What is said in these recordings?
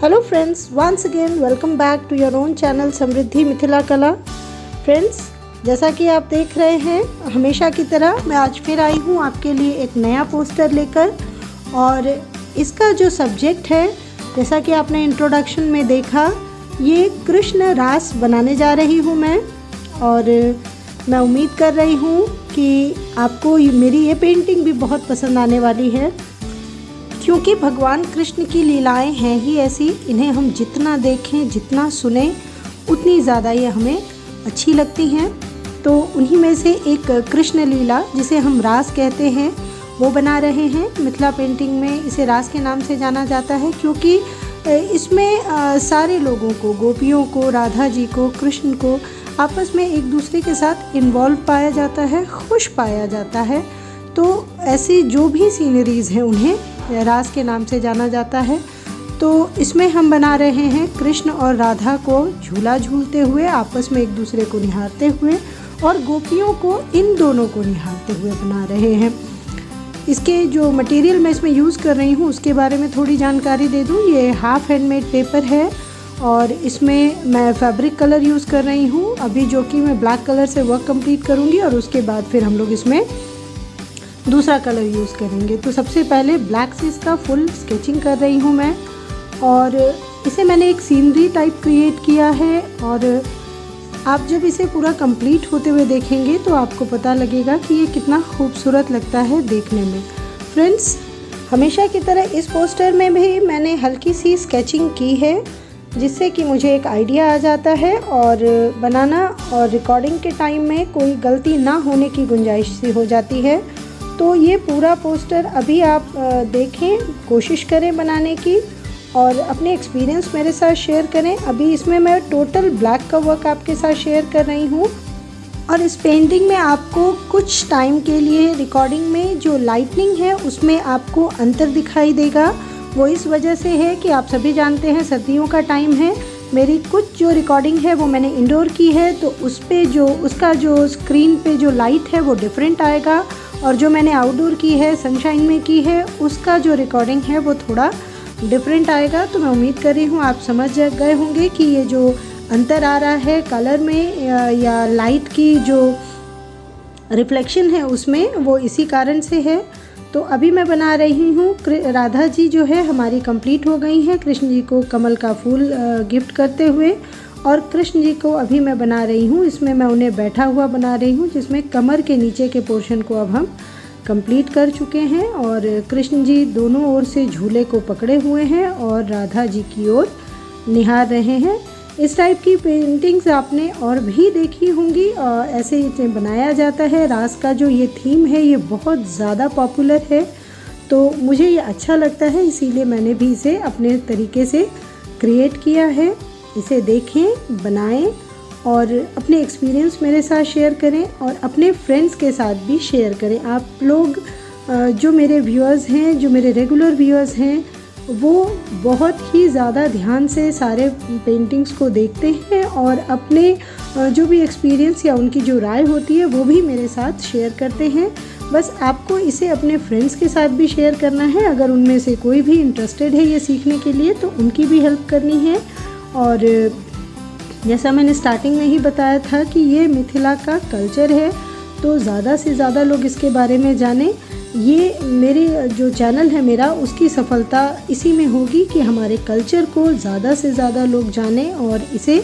Hello friends, once again welcome back to your own channel Samriddhi Mithila Kala. Friends, जैसा कि आप देख रहे हैं, हमेशा की तरह मैं आज फिर आई हूँ आपके लिए एक नया पोस्टर लेकर। और इसका जो सब्जेक्ट है, जैसा कि आपने इंट्रोडक्शन में देखा, ये कृष्ण रास बनाने जा रही हूँ मैं। और मैं उम्मीद कर रही हूँ कि आपको मेरी ये पेंटिंग भी बहुत पसंद आने वाली है, क्योंकि भगवान कृष्ण की लीलाएं हैं ही ऐसी। इन्हें हम जितना देखें, जितना सुने, उतनी ज़्यादा ये हमें अच्छी लगती हैं। तो उन्हीं में से एक कृष्ण लीला, जिसे हम रास कहते हैं, वो बना रहे हैं। मिथिला पेंटिंग में इसे रास के नाम से जाना जाता है, क्योंकि इसमें सारे लोगों को, गोपियों को, राधा जी को, कृष्ण को आपस में एक दूसरे के साथ इन्वॉल्व पाया जाता है, खुश पाया जाता है। तो ऐसी जो भी सीनरीज़ हैं उन्हें रास के नाम से जाना जाता है। तो इसमें हम बना रहे हैं कृष्ण और राधा को झूला झूलते हुए, आपस में एक दूसरे को निहारते हुए, और गोपियों को, इन दोनों को निहारते हुए बना रहे हैं। इसके जो मटेरियल मैं इसमें यूज़ कर रही हूँ उसके बारे में थोड़ी जानकारी दे दूँ। ये हाफ हैंडमेड पेपर है और इसमें मैं फैब्रिक कलर यूज़ कर रही हूँ अभी, जो कि मैं ब्लैक कलर से वर्क कंप्लीट करूँगी और उसके बाद फिर हम लोग इसमें दूसरा कलर यूज़ करेंगे। तो सबसे पहले ब्लैक से इसका फुल स्केचिंग कर रही हूँ मैं, और इसे मैंने एक सीनरी टाइप क्रिएट किया है। और आप जब इसे पूरा कंप्लीट होते हुए देखेंगे तो आपको पता लगेगा कि ये कितना खूबसूरत लगता है देखने में। फ्रेंड्स, हमेशा की तरह इस पोस्टर में भी मैंने हल्की सी स्केचिंग की है, जिससे कि मुझे एक आइडिया आ जाता है और बनाना और रिकॉर्डिंग के टाइम में कोई गलती ना होने की गुंजाइश सी हो जाती है। तो ये पूरा पोस्टर अभी आप देखें, कोशिश करें बनाने की और अपने एक्सपीरियंस मेरे साथ शेयर करें। अभी इसमें मैं टोटल ब्लैक का वर्क आपके साथ शेयर कर रही हूँ। और इस पेंटिंग में आपको कुछ टाइम के लिए रिकॉर्डिंग में जो लाइटनिंग है उसमें आपको अंतर दिखाई देगा। वो इस वजह से है कि आप सभी जानते हैं सर्दियों का टाइम है। मेरी कुछ जो रिकॉर्डिंग है वो मैंने इंडोर की है, तो उस पे जो उसका जो स्क्रीन पे जो लाइट है वो डिफरेंट आएगा, और जो मैंने आउटडोर की है, सनशाइन में की है, उसका जो रिकॉर्डिंग है वो थोड़ा डिफरेंट आएगा। तो मैं उम्मीद कर रही हूँ आप समझ गए होंगे कि ये जो अंतर आ रहा है कलर में या लाइट की जो रिफ्लेक्शन है उसमें, वो इसी कारण से है। तो अभी मैं बना रही हूँ, राधा जी जो है हमारी कंप्लीट हो गई हैं, कृष्ण जी को कमल का फूल गिफ्ट करते हुए। और कृष्ण जी को अभी मैं बना रही हूँ, इसमें मैं उन्हें बैठा हुआ बना रही हूँ, जिसमें कमर के नीचे के पोर्शन को अब हम कंप्लीट कर चुके हैं। और कृष्ण जी दोनों ओर से झूले को पकड़े हुए हैं और राधा जी की ओर निहार रहे हैं। इस टाइप की पेंटिंग्स आपने और भी देखी होंगी, ऐसे इसे बनाया जाता है। रास का जो ये थीम है ये बहुत ज़्यादा पॉपुलर है, तो मुझे ये अच्छा लगता है, इसीलिए मैंने भी इसे अपने तरीके से क्रिएट किया है। इसे देखें, बनाएं और अपने एक्सपीरियंस मेरे साथ शेयर करें और अपने फ्रेंड्स के साथ भी शेयर करें। आप लोग जो मेरे व्यूअर्स हैं, जो मेरे रेगुलर व्यूअर्स हैं, वो बहुत ही ज़्यादा ध्यान से सारे पेंटिंग्स को देखते हैं और अपने जो भी एक्सपीरियंस या उनकी जो राय होती है वो भी मेरे साथ शेयर करते हैं। बस आपको इसे अपने फ्रेंड्स के साथ भी शेयर करना है। अगर उनमें से कोई भी इंटरेस्टेड है ये सीखने के लिए, तो उनकी भी हेल्प करनी है। और जैसा मैंने स्टार्टिंग में ही बताया था कि ये मिथिला का कल्चर है, तो ज़्यादा से ज़्यादा लोग इसके बारे में जानें। ये मेरे जो चैनल है मेरा, उसकी सफलता इसी में होगी कि हमारे कल्चर को ज़्यादा से ज़्यादा लोग जानें और इसे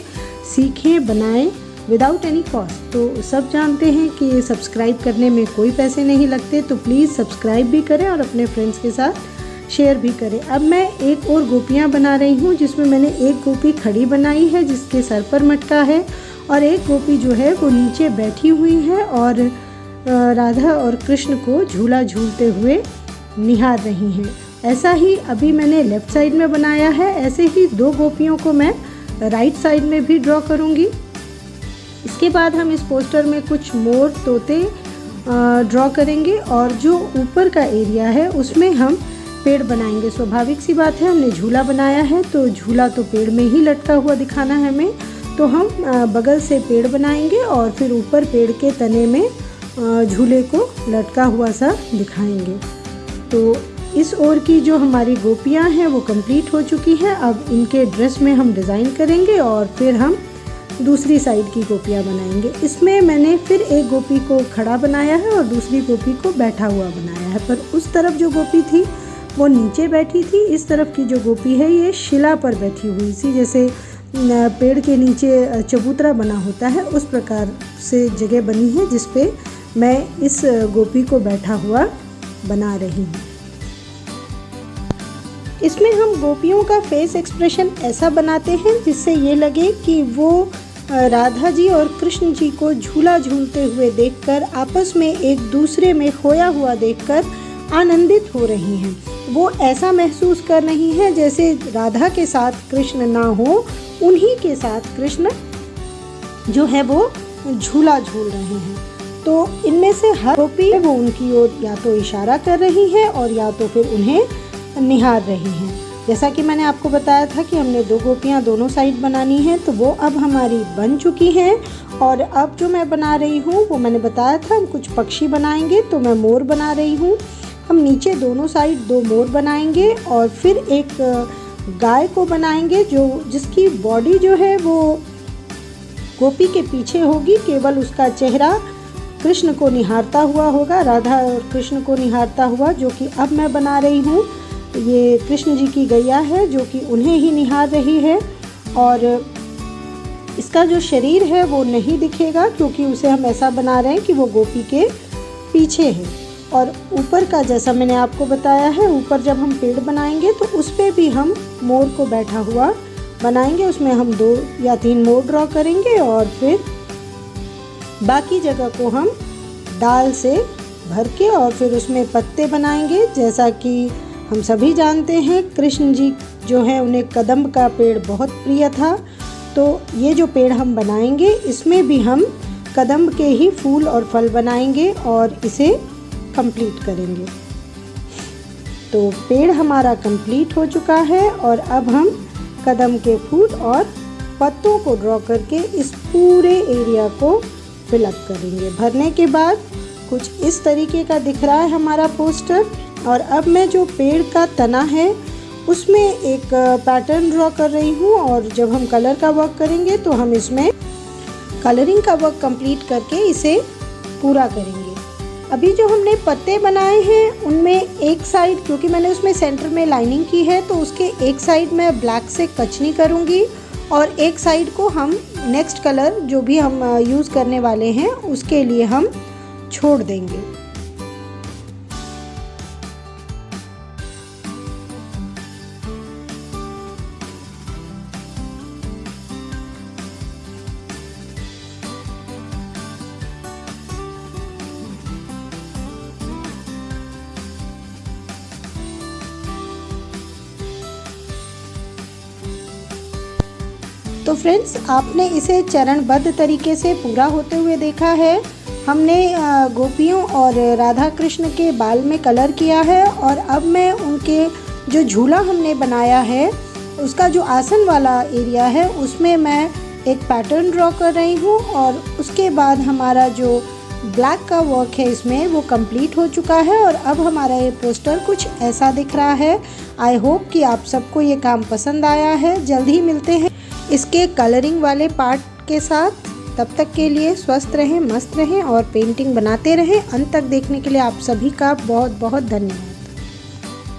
सीखें, बनाएं विदाउट एनी कॉस्ट। तो सब जानते हैं कि सब्सक्राइब करने में कोई पैसे नहीं लगते, तो प्लीज़ सब्सक्राइब भी करें और अपने फ्रेंड्स के साथ शेयर भी करें। अब मैं एक और गोपियाँ बना रही हूँ, जिसमें मैंने एक गोपी खड़ी बनाई है जिसके सर पर मटका है, और एक गोपी जो है वो नीचे बैठी हुई है और राधा और कृष्ण को झूला झूलते हुए निहार रही हैं। ऐसा ही अभी मैंने लेफ़्ट साइड में बनाया है, ऐसे ही दो गोपियों को मैं राइट साइड में भी ड्रॉ करूँगी। इसके बाद हम इस पोस्टर में कुछ मोर, तोते ड्रॉ करेंगे, और जो ऊपर का एरिया है उसमें हम पेड़ बनाएंगे। स्वाभाविक सी बात है, हमने झूला बनाया है तो झूला तो पेड़ में ही लटका हुआ दिखाना है हमें, तो हम बगल से पेड़ बनाएंगे और फिर ऊपर पेड़ के तने में झूले को लटका हुआ सा दिखाएंगे। तो इस ओर की जो हमारी गोपियाँ हैं वो कंप्लीट हो चुकी हैं। अब इनके ड्रेस में हम डिज़ाइन करेंगे और फिर हम दूसरी साइड की गोपियाँ बनाएंगे। इसमें मैंने फिर एक गोपी को खड़ा बनाया है और दूसरी गोपी को बैठा हुआ बनाया है, पर उस तरफ जो गोपी थी वो नीचे बैठी थी। इस तरफ की जो गोपी है ये शिला पर बैठी हुई सी, जैसे पेड़ के नीचे चबूतरा बना होता है उस प्रकार से जगह बनी है, जिस पे मैं इस गोपी को बैठा हुआ बना रही हूँ। इसमें हम गोपियों का फेस एक्सप्रेशन ऐसा बनाते हैं जिससे ये लगे कि वो राधा जी और कृष्ण जी को झूला झूलते हुए देखकर, आपस में एक दूसरे में खोया हुआ देखकर आनंदित हो रही हैं। वो ऐसा महसूस कर रही हैं जैसे राधा के साथ कृष्ण ना हो, उन्हीं के साथ कृष्ण जो है वो झूला झूल रहे हैं। तो इनमें से हर गोपी वो उनकी ओर या तो इशारा कर रही है और या तो फिर उन्हें निहार रही हैं। जैसा कि मैंने आपको बताया था कि हमने 2 गोपियाँ दोनों साइड बनानी है, तो वो अब हमारी बन चुकी हैं। और अब जो मैं बना रही हूँ वो मैंने बताया था हम कुछ पक्षी बनाएंगे, तो मैं मोर बना रही हूँ। हम नीचे दोनों साइड 2 मोर बनाएंगे और फिर एक गाय को बनाएंगे जिसकी बॉडी जो है वो गोपी के पीछे होगी, केवल उसका चेहरा कृष्ण को निहारता हुआ होगा, राधा और कृष्ण को निहारता हुआ, जो कि अब मैं बना रही हूँ। ये कृष्ण जी की गैया है जो कि उन्हें ही निहार रही है और इसका जो शरीर है वो नहीं दिखेगा क्योंकि उसे हम ऐसा बना रहे हैं कि वो गोपी के पीछे है। और ऊपर का जैसा मैंने आपको बताया है, ऊपर जब हम पेड़ बनाएंगे तो उस पर भी हम मोर को बैठा हुआ बनाएंगे। उसमें हम 2 या 3 मोर ड्रॉ करेंगे और फिर बाकी जगह को हम दाल से भर के और फिर उसमें पत्ते बनाएंगे। जैसा कि हम सभी जानते हैं कृष्ण जी जो है उन्हें कदम्ब का पेड़ बहुत प्रिय था, तो ये जो पेड़ हम बनाएंगे इसमें भी हम कदम्ब के ही फूल और फल बनाएंगे और इसे कंप्लीट करेंगे। तो पेड़ हमारा कंप्लीट हो चुका है और अब हम कदम्ब के फूल और पत्तों को ड्रॉ करके इस पूरे एरिया को फिलअप करेंगे। भरने के बाद कुछ इस तरीके का दिख रहा है हमारा पोस्टर। और अब मैं जो पेड़ का तना है उसमें एक पैटर्न ड्रॉ कर रही हूँ और जब हम कलर का वर्क करेंगे तो हम इसमें कलरिंग का वर्क कंप्लीट करके इसे पूरा करेंगे। अभी जो हमने पत्ते बनाए हैं उनमें एक साइड, क्योंकि मैंने उसमें सेंटर में लाइनिंग की है, तो उसके एक साइड मैं ब्लैक से कचनी करूँगी और एक साइड को हम नेक्स्ट कलर जो भी हम यूज़ करने वाले हैं उसके लिए हम छोड़ देंगे। तो फ्रेंड्स, आपने इसे चरणबद्ध तरीके से पूरा होते हुए देखा है। हमने गोपियों और राधा कृष्ण के बाल में कलर किया है और अब मैं उनके जो झूला हमने बनाया है उसका जो आसन वाला एरिया है उसमें मैं एक पैटर्न ड्रॉ कर रही हूँ और उसके बाद हमारा जो ब्लैक का वर्क है इसमें वो कंप्लीट हो चुका है और अब हमारा ये पोस्टर कुछ ऐसा दिख रहा है। आई होप कि आप सबको ये काम पसंद आया है। जल्द ही मिलते हैं इसके कलरिंग वाले पार्ट के साथ। तब तक के लिए स्वस्थ रहें, मस्त रहें और पेंटिंग बनाते रहें। अंत तक देखने के लिए आप सभी का बहुत बहुत धन्यवाद।